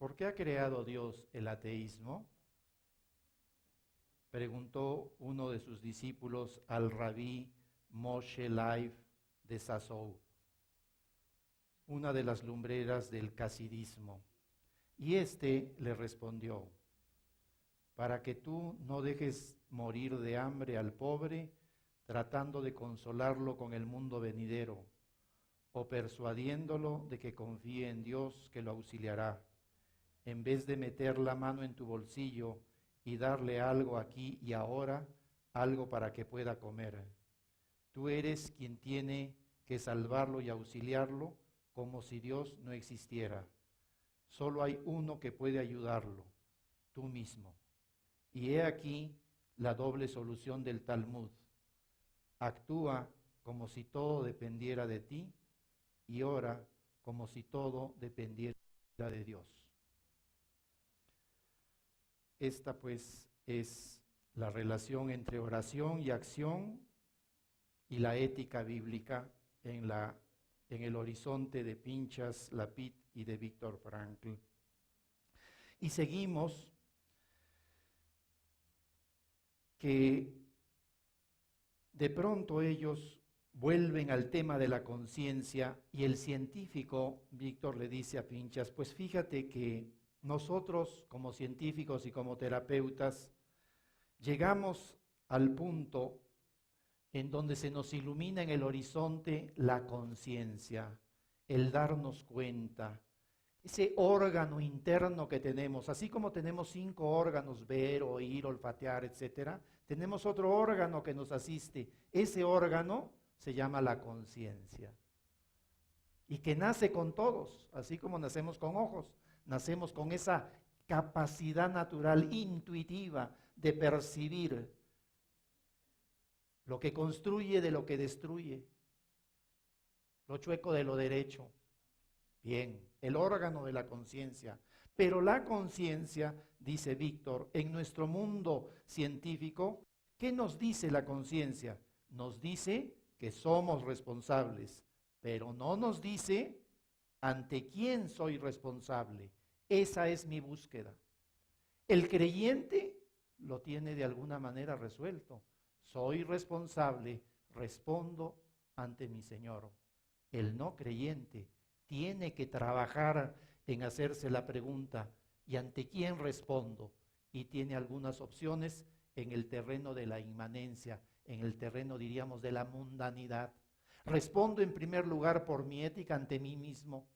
¿por qué ha creado Dios el ateísmo? Preguntó uno de sus discípulos al rabí Moshe Leib de Sasou, una de las lumbreras del casidismo. Y éste le respondió: para que tú no dejes morir de hambre al pobre, tratando de consolarlo con el mundo venidero, o persuadiéndolo de que confíe en Dios que lo auxiliará, en vez de meter la mano en tu bolsillo y darle algo aquí y ahora, algo para que pueda comer. Tú eres quien tiene que salvarlo y auxiliarlo, como si Dios no existiera. Solo hay uno que puede ayudarlo, tú mismo. Y he aquí la doble solución del Talmud. Actúa como si todo dependiera de ti y ora como si todo dependiera de Dios. Esta pues es la relación entre oración y acción y la ética bíblica en el horizonte de Pinchas, Lapid y de Viktor Frankl. Y seguimos que de pronto ellos vuelven al tema de la conciencia y el científico, Víctor, le dice a Pinchas, pues fíjate que nosotros como científicos y como terapeutas llegamos al punto en donde se nos ilumina en el horizonte la conciencia, el darnos cuenta, ese órgano interno que tenemos, así como tenemos 5 órganos, ver, oír, olfatear, etcétera, tenemos otro órgano que nos asiste. Ese órgano se llama la conciencia y que nace con todos, así como nacemos con ojos, nacemos con esa capacidad natural, intuitiva, de percibir lo que construye de lo que destruye, lo chueco de lo derecho. Bien, el órgano de la conciencia. Pero la conciencia, dice Víctor, en nuestro mundo científico, ¿qué nos dice la conciencia? Nos dice que somos responsables, pero no nos dice ante quién soy responsable. Esa es mi búsqueda. El creyente lo tiene de alguna manera resuelto. Soy responsable, respondo ante mi Señor. El no creyente tiene que trabajar en hacerse la pregunta, ¿y ante quién respondo? Y tiene algunas opciones en el terreno de la inmanencia, en el terreno, diríamos, de la mundanidad. Respondo en primer lugar por mi ética ante mí mismo,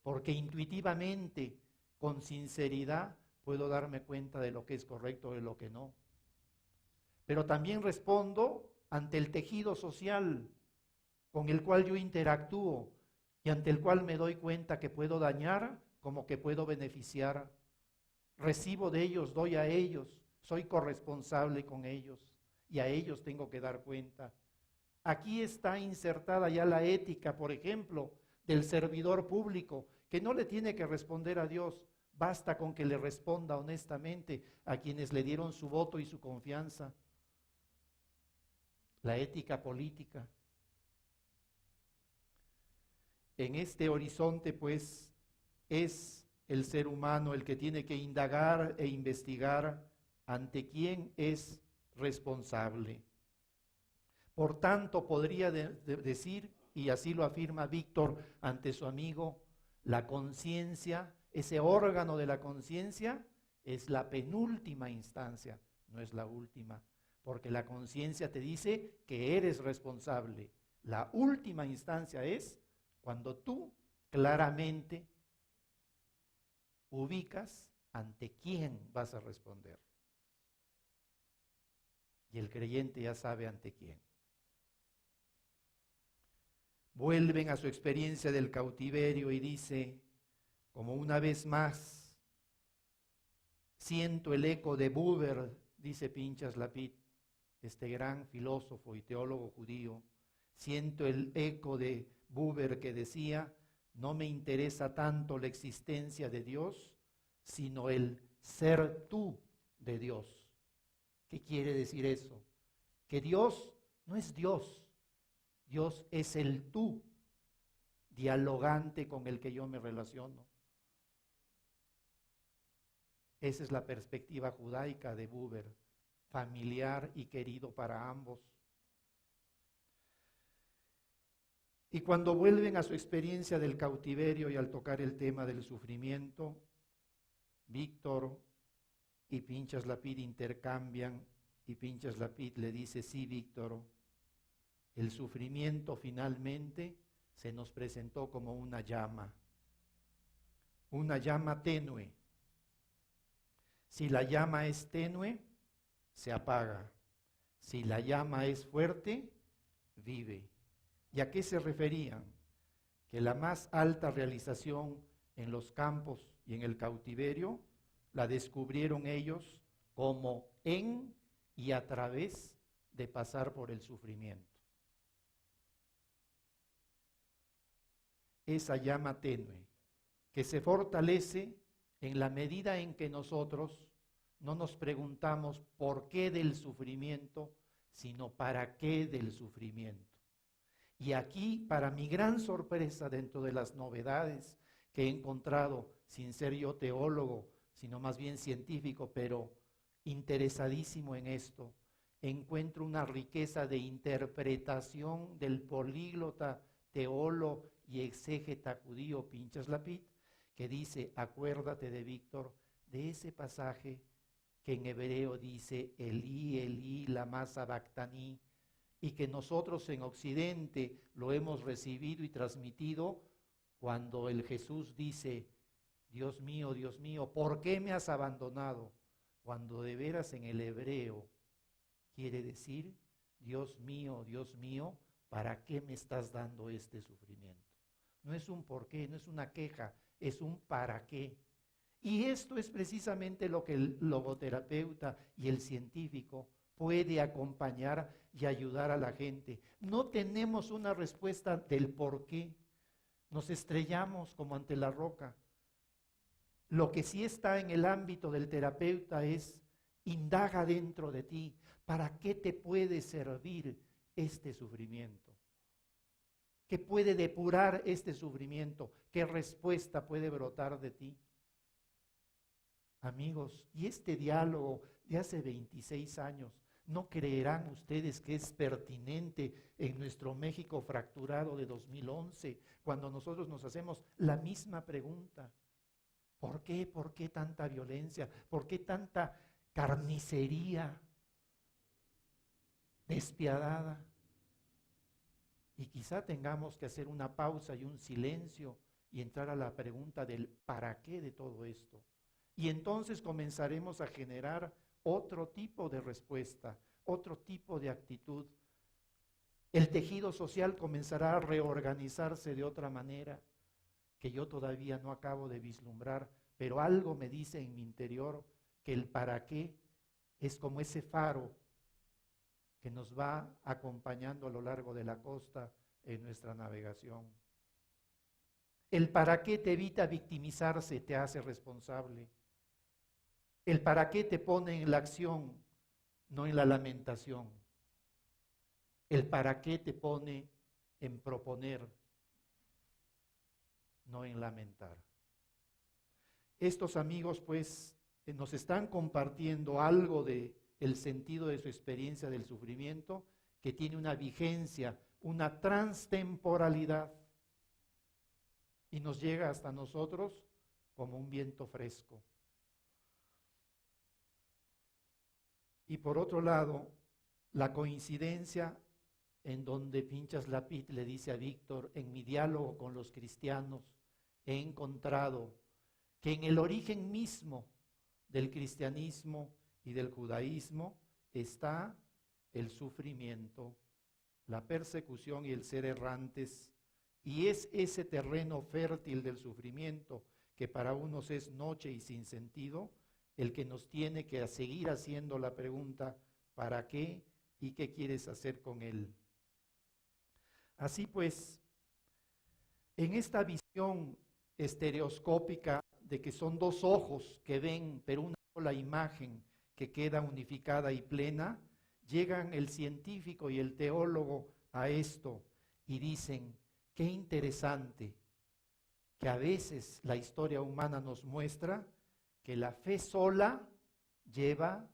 porque intuitivamente, con sinceridad, puedo darme cuenta de lo que es correcto y de lo que no. Pero también respondo ante el tejido social con el cual yo interactúo y ante el cual me doy cuenta que puedo dañar como que puedo beneficiar. Recibo de ellos, doy a ellos, soy corresponsable con ellos y a ellos tengo que dar cuenta. Aquí está insertada ya la ética, por ejemplo, del servidor público, que no le tiene que responder a Dios, basta con que le responda honestamente a quienes le dieron su voto y su confianza. La ética política. En este horizonte, pues, es el ser humano el que tiene que indagar e investigar ante quién es responsable. Por tanto, podría decir, y así lo afirma Víctor ante su amigo, la conciencia, ese órgano de la conciencia, es la penúltima instancia, no es la última, porque la conciencia te dice que eres responsable. La última instancia es cuando tú claramente ubicas ante quién vas a responder. Y el creyente ya sabe ante quién. Vuelven a su experiencia del cautiverio y dice, como una vez más, siento el eco de Buber, dice Pinchas Lapid, este gran filósofo y teólogo judío, siento el eco de Buber que decía, no me interesa tanto la existencia de Dios, sino el ser tú de Dios. ¿Qué quiere decir eso? Que Dios no es Dios, Dios es el tú dialogante con el que yo me relaciono. Esa es la perspectiva judaica de Buber, familiar y querido para ambos. Y cuando vuelven a su experiencia del cautiverio y al tocar el tema del sufrimiento, Víctor y Pinchas Lapid intercambian y Pinchas Lapid le dice: sí, Víctor, el sufrimiento finalmente se nos presentó como una llama tenue. Si la llama es tenue, se apaga. Si la llama es fuerte, vive. ¿Y a qué se referían? Que la más alta realización en los campos y en el cautiverio la descubrieron ellos como en y a través de pasar por el sufrimiento. Esa llama tenue que se fortalece en la medida en que nosotros no nos preguntamos por qué del sufrimiento, sino para qué del sufrimiento. Y aquí, para mi gran sorpresa, dentro de las novedades que he encontrado, sin ser yo teólogo, sino más bien científico, pero interesadísimo en esto, encuentro una riqueza de interpretación del políglota, teólogo y exégeta judío Pinchas Lapid, que dice: acuérdate de Víctor, de ese pasaje que en hebreo dice Elí, Elí, lama sabactani, y que nosotros en Occidente lo hemos recibido y transmitido cuando el Jesús dice: Dios mío, ¿por qué me has abandonado? Cuando de veras en el hebreo quiere decir: Dios mío, ¿para qué me estás dando este sufrimiento? No es un por qué, no es una queja, es un para qué. Y esto es precisamente lo que el logoterapeuta y el científico puede acompañar y ayudar a la gente. No tenemos una respuesta del por qué. Nos estrellamos como ante la roca. Lo que sí está en el ámbito del terapeuta es: indaga dentro de ti, ¿para qué te puede servir este sufrimiento? ¿Qué puede depurar este sufrimiento? ¿Qué respuesta puede brotar de ti? Amigos, y este diálogo de hace 26 años, ¿no creerán ustedes que es pertinente en nuestro México fracturado de 2011, cuando nosotros nos hacemos la misma pregunta? ¿Por qué? ¿Por qué tanta violencia? ¿Por qué tanta carnicería despiadada? Y quizá tengamos que hacer una pausa y un silencio y entrar a la pregunta del ¿para qué de todo esto? Y entonces comenzaremos a generar otro tipo de respuesta, otro tipo de actitud. El tejido social comenzará a reorganizarse de otra manera que yo todavía no acabo de vislumbrar, pero algo me dice en mi interior que el para qué es como ese faro que nos va acompañando a lo largo de la costa en nuestra navegación. El para qué te evita victimizarse, te hace responsable. El para qué te pone en la acción, no en la lamentación. El para qué te pone en proponer, no en lamentar. Estos amigos, pues, nos están compartiendo algo de el sentido de su experiencia del sufrimiento, que tiene una vigencia, una transtemporalidad, y nos llega hasta nosotros como un viento fresco. Y por otro lado, la coincidencia en donde Pinchas Lapid le dice a Víctor: en mi diálogo con los cristianos he encontrado que en el origen mismo del cristianismo y del judaísmo está el sufrimiento, la persecución y el ser errantes, y es ese terreno fértil del sufrimiento, que para unos es noche y sin sentido, el que nos tiene que seguir haciendo la pregunta: ¿para qué y qué quieres hacer con él? Así pues, en esta visión estereoscópica de que son dos ojos que ven, pero una sola imagen que queda unificada y plena, llegan el científico y el teólogo a esto y dicen: qué interesante que a veces la historia humana nos muestra que la fe sola lleva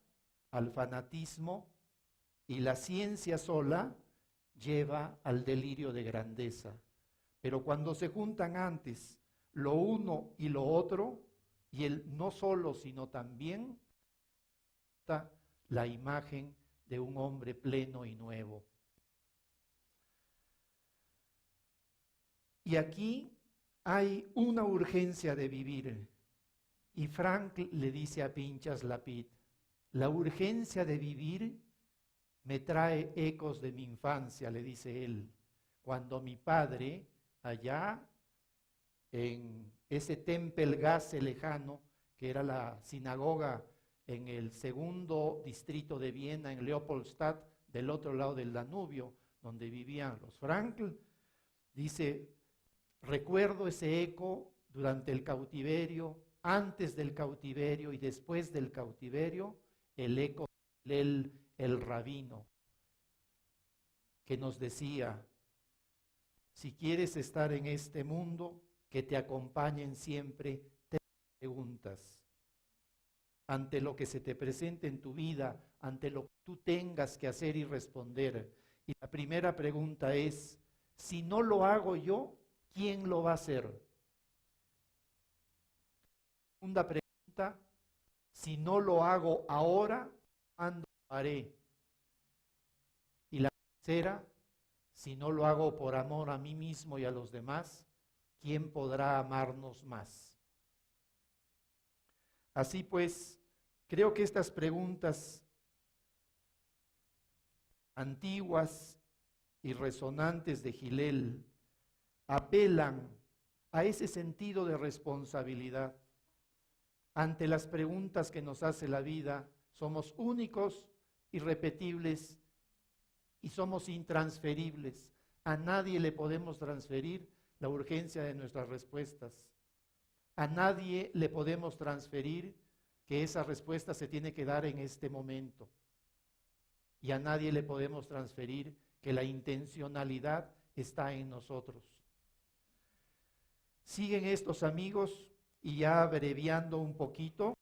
al fanatismo y la ciencia sola lleva al delirio de grandeza. Pero cuando se juntan antes lo uno y lo otro, y el no solo, sino también la imagen de un hombre pleno y nuevo. Y aquí hay una urgencia de vivir. Y Frank le dice a Pinchas Lapid, la urgencia de vivir me trae ecos de mi infancia, le dice él, cuando mi padre, allá en ese Tempel Gasse lejano, que era la sinagoga en el segundo distrito de Viena, en Leopoldstadt, del otro lado del Danubio, donde vivían los Frankl, dice, recuerdo ese eco durante el cautiverio, antes del cautiverio y después del cautiverio, el eco del rabino, que nos decía, si quieres estar en este mundo, que te acompañen siempre tres preguntas. Ante lo que se te presente en tu vida, ante lo que tú tengas que hacer y responder. Y la primera pregunta es, si no lo hago yo, ¿quién lo va a hacer? Segunda pregunta, si no lo hago ahora, ¿cuándo lo haré? Y la tercera, si no lo hago por amor a mí mismo y a los demás, ¿quién podrá amarnos más? Así pues, creo que estas preguntas antiguas y resonantes de Hillel apelan a ese sentido de responsabilidad. Ante las preguntas que nos hace la vida, somos únicos, irrepetibles y somos intransferibles. A nadie le podemos transferir la urgencia de nuestras respuestas. A nadie le podemos transferir que esa respuesta se tiene que dar en este momento. Y a nadie le podemos transferir que la intencionalidad está en nosotros. Siguen estos amigos y ya abreviando un poquito,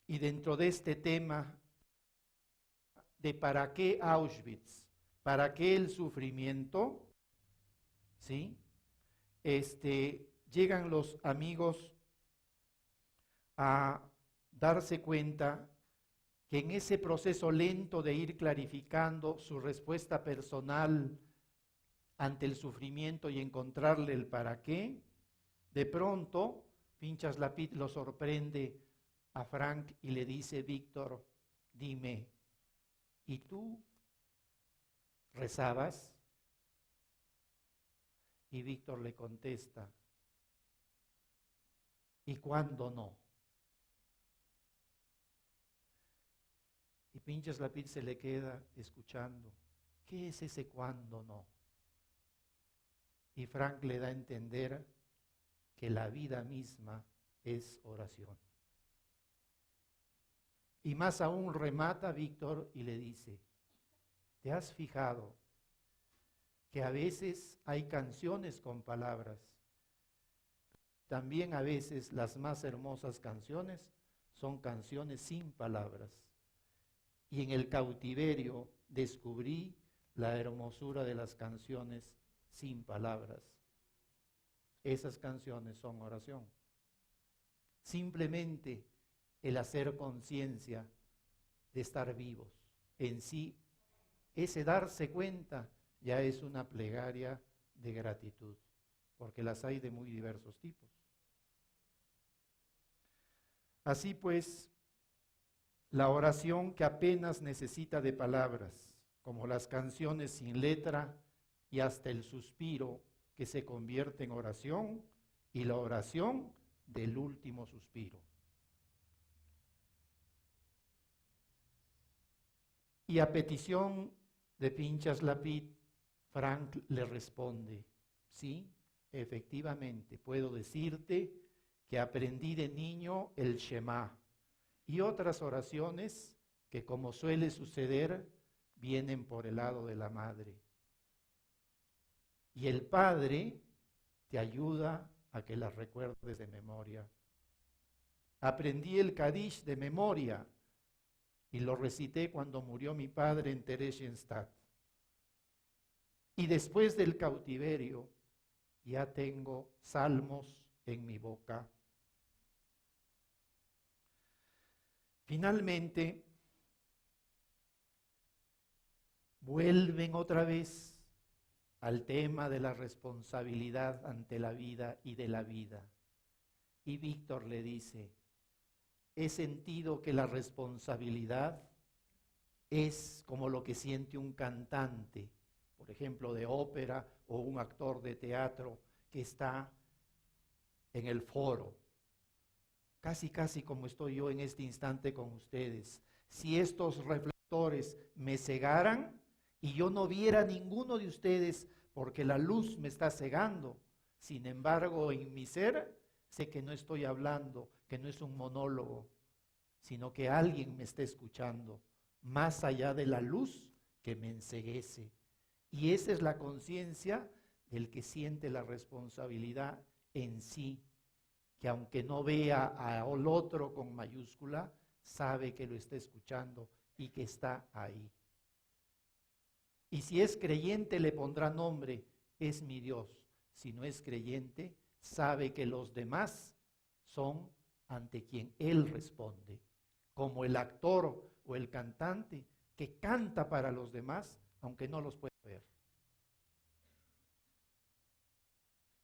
y dentro de este tema de para qué Auschwitz, para qué el sufrimiento, ¿sí? Llegan los amigos a darse cuenta que en ese proceso lento de ir clarificando su respuesta personal ante el sufrimiento y encontrarle el para qué, de pronto Pinchas Lapid lo sorprende a Frank y le dice, Víctor, dime, ¿y tú rezabas? Y Víctor le contesta, ¿y cuándo no? Y Pinchas Lapid se le queda escuchando, ¿qué es ese cuándo no? Y Frank le da a entender que la vida misma es oración. Y más aún remata Víctor y le dice, ¿te has fijado que a veces hay canciones con palabras? También a veces las más hermosas canciones son canciones sin palabras. Y en el cautiverio descubrí la hermosura de las canciones sin palabras. Esas canciones son oración. Simplemente el hacer conciencia de estar vivos. En sí, ese darse cuenta ya es una plegaria de gratitud, porque las hay de muy diversos tipos. Así pues, la oración que apenas necesita de palabras, como las canciones sin letra y hasta el suspiro que se convierte en oración, y la oración del último suspiro. Y a petición de Pinchas Lapid, Frank le responde, sí, efectivamente, puedo decirte que aprendí de niño el Shema y otras oraciones que, como suele suceder, vienen por el lado de la madre. Y el Padre te ayuda a que las recuerdes de memoria. Aprendí el Kadish de memoria y lo recité cuando murió mi padre en Theresienstadt. Y después del cautiverio ya tengo salmos en mi boca. Finalmente, vuelven otra vez al tema de la responsabilidad ante la vida y de la vida. Y Víctor le dice, he sentido que la responsabilidad es como lo que siente un cantante, por ejemplo, de ópera o un actor de teatro que está en el foro. Casi como estoy yo en este instante con ustedes. Si estos reflectores me cegaran y yo no viera ninguno de ustedes porque la luz me está cegando, sin embargo, en mi ser sé que no estoy hablando, que no es un monólogo, sino que alguien me está escuchando, más allá de la luz que me enceguece. Y esa es la conciencia del que siente la responsabilidad en sí, que aunque no vea al otro con mayúscula, sabe que lo está escuchando y que está ahí. Y si es creyente le pondrá nombre, es mi Dios. Si no es creyente, sabe que los demás son ante quien Él responde, como el actor o el cantante que canta para los demás, aunque no los pueda ver.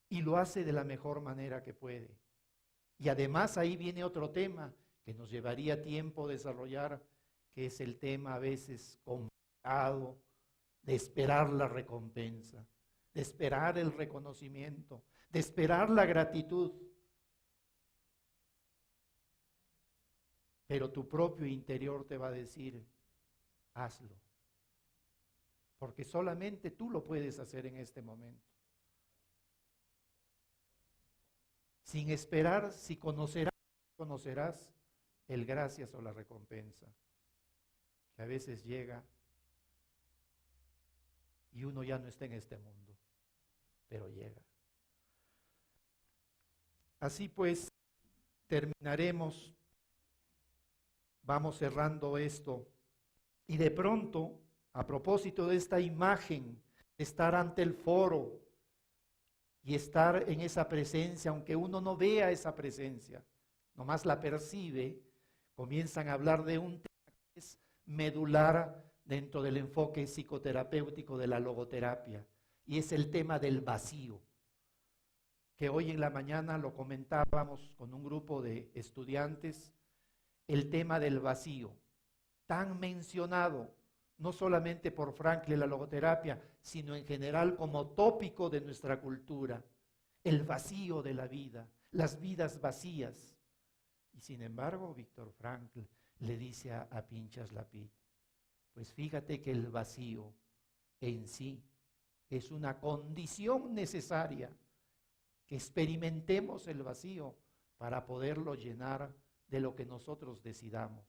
Y lo hace de la mejor manera que puede. Y además ahí viene otro tema que nos llevaría tiempo desarrollar, que es el tema a veces complicado de esperar la recompensa, de esperar el reconocimiento, de esperar la gratitud. Pero tu propio interior te va a decir, hazlo, porque solamente tú lo puedes hacer en este momento. Sin esperar si conocerás el gracias o la recompensa, que a veces llega y uno ya no está en este mundo, pero llega. Así pues, terminaremos, vamos cerrando esto, y de pronto, a propósito de esta imagen, estar ante el foro y estar en esa presencia, aunque uno no vea esa presencia, nomás la percibe, comienzan a hablar de un tema que es medular dentro del enfoque psicoterapéutico de la logoterapia, y es el tema del vacío, que hoy en la mañana lo comentábamos con un grupo de estudiantes, el tema del vacío, tan mencionado, no solamente por Frankl la logoterapia, sino en general como tópico de nuestra cultura, el vacío de la vida, las vidas vacías. Y sin embargo, Víctor Frankl le dice a Pinchas Lapid, pues fíjate que el vacío en sí es una condición necesaria, que experimentemos el vacío para poderlo llenar de lo que nosotros decidamos.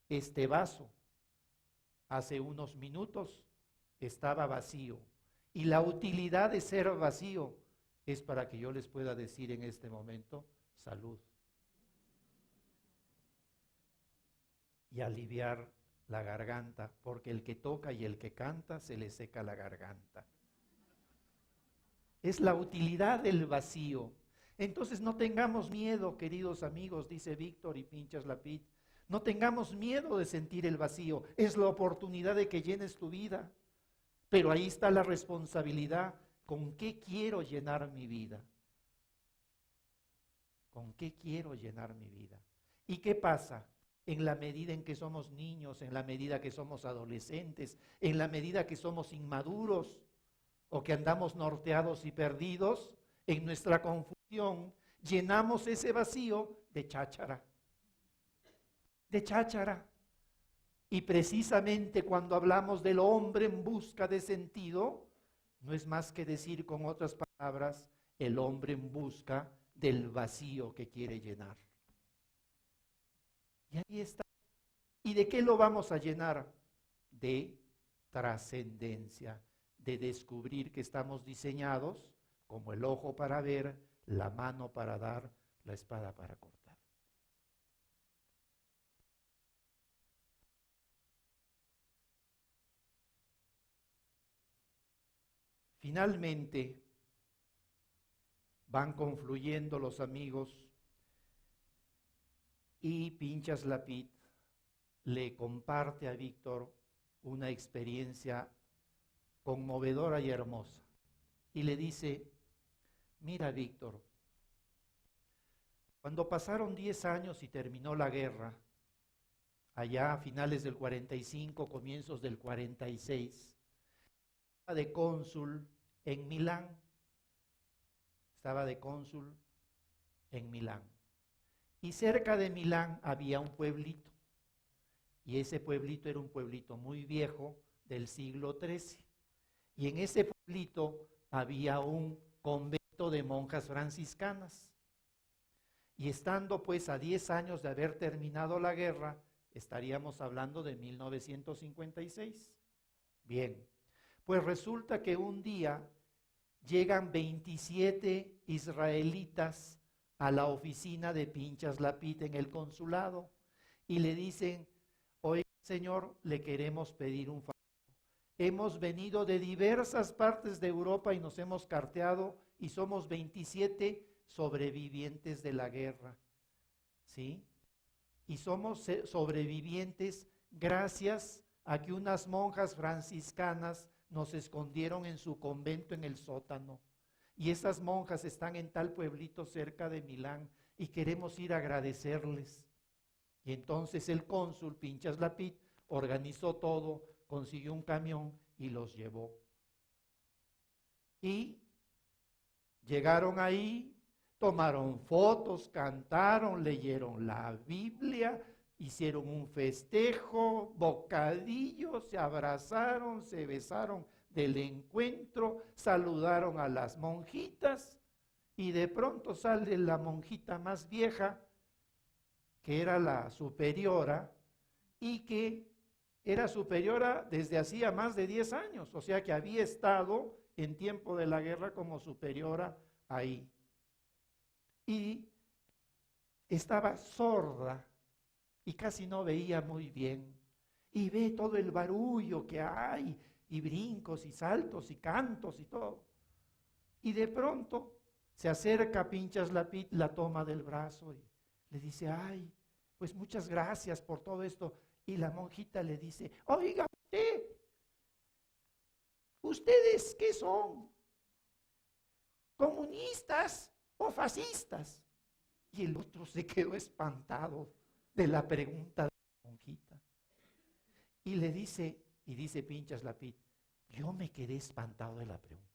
Este vaso hace unos minutos estaba vacío y la utilidad de ser vacío es para que yo les pueda decir en este momento salud y aliviar la garganta, porque el que toca y el que canta se le seca la garganta. Es la utilidad del vacío. Entonces no tengamos miedo, queridos amigos, dice Víctor y Pinchas Lapid, no tengamos miedo de sentir el vacío, es la oportunidad de que llenes tu vida. Pero ahí está la responsabilidad, ¿con qué quiero llenar mi vida? ¿Con qué quiero llenar mi vida? ¿Y qué pasa? En la medida en que somos niños, en la medida que somos adolescentes, en la medida que somos inmaduros o que andamos norteados y perdidos, en nuestra confusión llenamos ese vacío de cháchara. De cháchara. Y precisamente cuando hablamos del hombre en busca de sentido, no es más que decir con otras palabras, el hombre en busca del vacío que quiere llenar. Y ahí está. ¿Y de qué lo vamos a llenar? De trascendencia, de descubrir que estamos diseñados como el ojo para ver, la mano para dar, la espada para cortar. Finalmente van confluyendo los amigos y Pinchas Lapid le comparte a Víctor una experiencia conmovedora y hermosa. Y le dice, mira Víctor, cuando pasaron 10 años y terminó la guerra, allá a finales del 45, comienzos del 46, estaba de cónsul en Milán. Estaba de cónsul en Milán. Y cerca de Milán había un pueblito. Y ese pueblito era un pueblito muy viejo del siglo XIII. Y en ese pueblito había un convento de monjas franciscanas. Y estando pues a 10 años de haber terminado la guerra, estaríamos hablando de 1956. Bien, pues resulta que un día llegan 27 israelitas a la oficina de Pinchas Lapid en el consulado y le dicen, oiga señor, le queremos pedir un favor. Hemos venido de diversas partes de Europa y nos hemos carteado y somos 27 sobrevivientes de la guerra, ¿sí? Y somos sobrevivientes gracias a que unas monjas franciscanas nos escondieron en su convento en el sótano. Y esas monjas están en tal pueblito cerca de Milán y queremos ir a agradecerles. Y entonces el cónsul Pinchas Lapid organizó todo, consiguió un camión y los llevó. Y llegaron ahí, tomaron fotos, cantaron, leyeron la Biblia, hicieron un festejo, bocadillos, se abrazaron, se besaron del encuentro, saludaron a las monjitas y de pronto sale la monjita más vieja, que era la superiora y que era superiora desde hacía más de 10 años, o sea que había estado en tiempo de la guerra como superiora ahí. Y estaba sorda y casi no veía muy bien. Y ve todo el barullo que hay, y brincos y saltos y cantos y todo. Y de pronto se acerca a Pinchas Lapid, la toma del brazo y le dice, ay, pues muchas gracias por todo esto. Y la monjita le dice, oiga usted, ¿ustedes qué son? ¿Comunistas o fascistas? Y el otro se quedó espantado de la pregunta de la monjita. Y le dice, y dice Pinchas Lapid, yo me quedé espantado de la pregunta.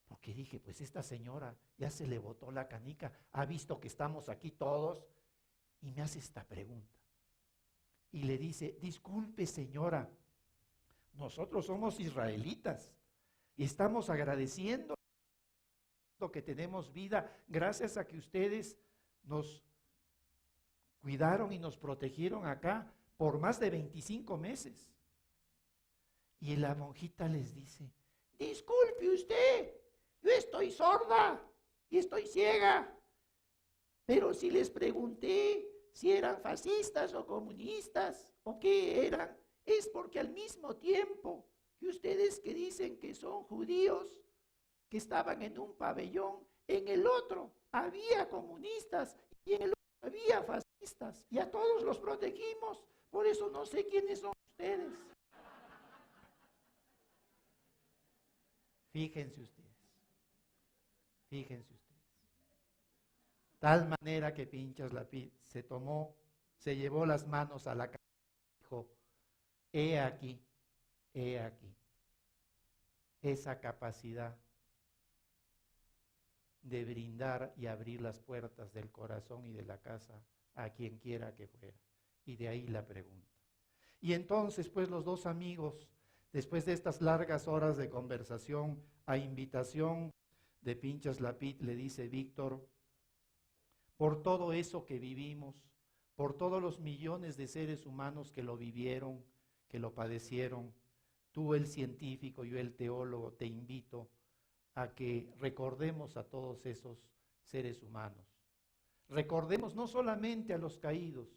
Porque dije, pues esta señora ya se le botó la canica, ha visto que estamos aquí todos y me hace esta pregunta. Y le dice, disculpe señora, nosotros somos israelitas y estamos agradeciendo que tenemos vida gracias a que ustedes nos cuidaron y nos protegieron acá por más de 25 meses. Y la monjita les dice, disculpe usted, yo estoy sorda y estoy ciega, pero si les pregunté si eran fascistas o comunistas o qué eran, es porque al mismo tiempo que ustedes que dicen que son judíos, que estaban en un pabellón, en el otro había comunistas y en el otro había fascistas y a todos los protegimos, por eso no sé quiénes son ustedes. Fíjense ustedes, fíjense ustedes. Tal manera que Pinchas Lapid se llevó las manos a la cara y dijo, he aquí, esa capacidad de brindar y abrir las puertas del corazón y de la casa a quien quiera que fuera. Y de ahí la pregunta. Y entonces, pues los dos amigos, después de estas largas horas de conversación, a invitación de Pinchas Lapid, le dice Víctor, por todo eso que vivimos, por todos los millones de seres humanos que lo vivieron, que lo padecieron, tú el científico, yo el teólogo, te invito a que recordemos a todos esos seres humanos. Recordemos no solamente a los caídos,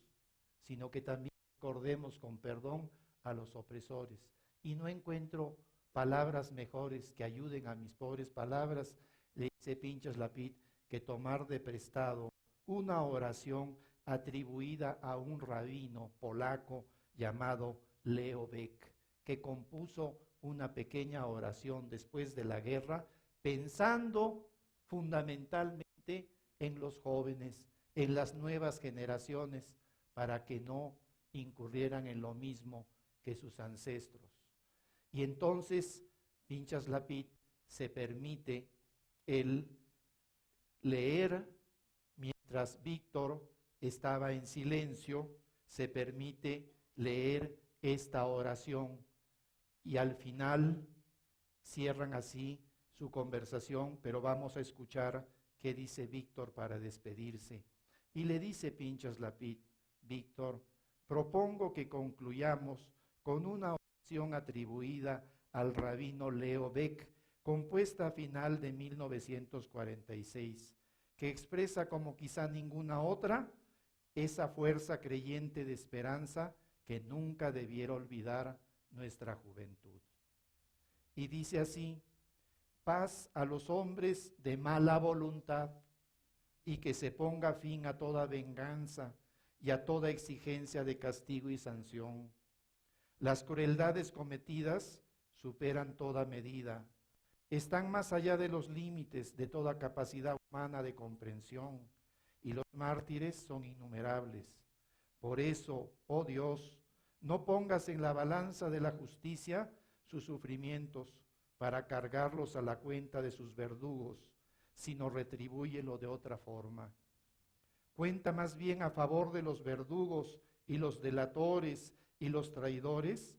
sino que también recordemos con perdón a los opresores. Y no encuentro palabras mejores que ayuden a mis pobres palabras, le dice Pinchas Lapid, que tomar de prestado una oración atribuida a un rabino polaco llamado Leo Beck, que compuso una pequeña oración después de la guerra, pensando fundamentalmente en los jóvenes, en las nuevas generaciones, para que no incurrieran en lo mismo que sus ancestros. Y entonces Pinchas Lapid se permite el leer, mientras Víctor estaba en silencio, se permite leer esta oración y al final cierran así su conversación, pero vamos a escuchar qué dice Víctor para despedirse. Y le dice Pinchas Lapid: Víctor, propongo que concluyamos con una oración atribuida al rabino Leo Beck, compuesta a final de 1946, que expresa como quizá ninguna otra esa fuerza creyente de esperanza que nunca debiera olvidar nuestra juventud. Y dice así: paz a los hombres de mala voluntad, y que se ponga fin a toda venganza y a toda exigencia de castigo y sanción. Las crueldades cometidas superan toda medida, están más allá de los límites de toda capacidad humana de comprensión, y los mártires son innumerables. Por eso, oh Dios, no pongas en la balanza de la justicia sus sufrimientos para cargarlos a la cuenta de sus verdugos, sino retribúyelo de otra forma. Cuenta más bien a favor de los verdugos y los delatores y los traidores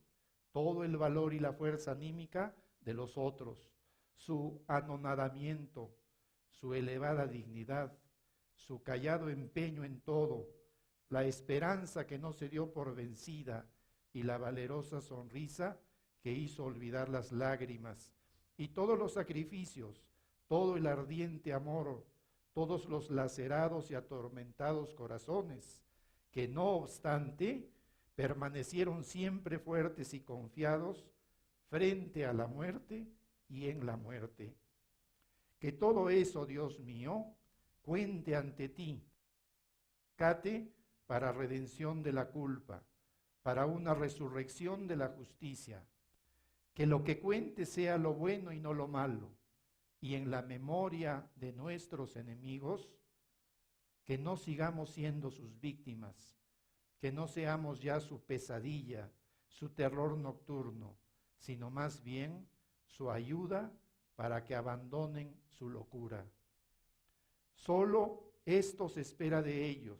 todo el valor y la fuerza anímica de los otros, su anonadamiento, su elevada dignidad, su callado empeño en todo, la esperanza que no se dio por vencida y la valerosa sonrisa que hizo olvidar las lágrimas, y todos los sacrificios, todo el ardiente amor, todos los lacerados y atormentados corazones, que no obstante permanecieron siempre fuertes y confiados frente a la muerte y en la muerte. Que todo eso, Dios mío, cuente ante ti, cate para redención de la culpa, para una resurrección de la justicia. Que lo que cuente sea lo bueno y no lo malo, y en la memoria de nuestros enemigos, que no sigamos siendo sus víctimas, que no seamos ya su pesadilla, su terror nocturno, sino más bien su ayuda para que abandonen su locura. Solo esto se espera de ellos,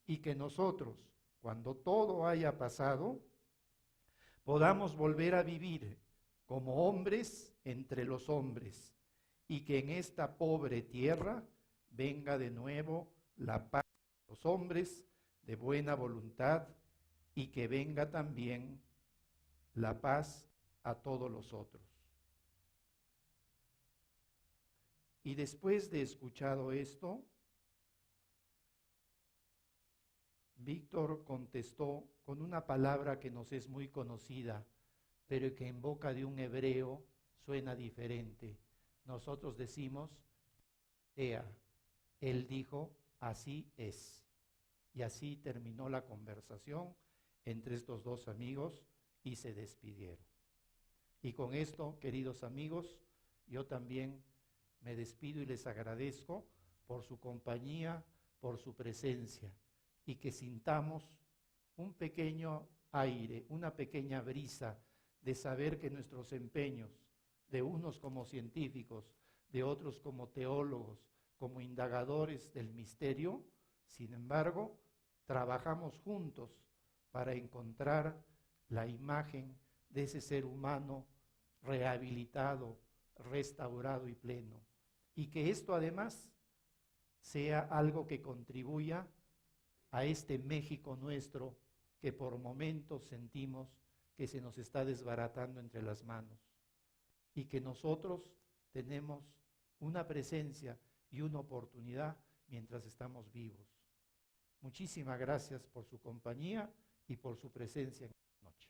y que nosotros, cuando todo haya pasado, podamos volver a vivir como hombres entre los hombres, y que en esta pobre tierra venga de nuevo la paz de los hombres de buena voluntad, y que venga también la paz a todos los otros. Y después de escuchado esto, Víctor contestó con una palabra que nos es muy conocida, pero que en boca de un hebreo suena diferente. Nosotros decimos, Ea. Él dijo, así es. Y así terminó la conversación entre estos dos amigos y se despidieron. Y con esto, queridos amigos, yo también me despido y les agradezco por su compañía, por su presencia, y que sintamos un pequeño aire, una pequeña brisa de saber que nuestros empeños, de unos como científicos, de otros como teólogos, como indagadores del misterio, sin embargo, trabajamos juntos para encontrar la imagen de ese ser humano rehabilitado, restaurado y pleno. Y que esto además sea algo que contribuya a este México nuestro que por momentos sentimos que se nos está desbaratando entre las manos. Y que nosotros tenemos una presencia y una oportunidad mientras estamos vivos. Muchísimas gracias por su compañía y por su presencia en esta noche.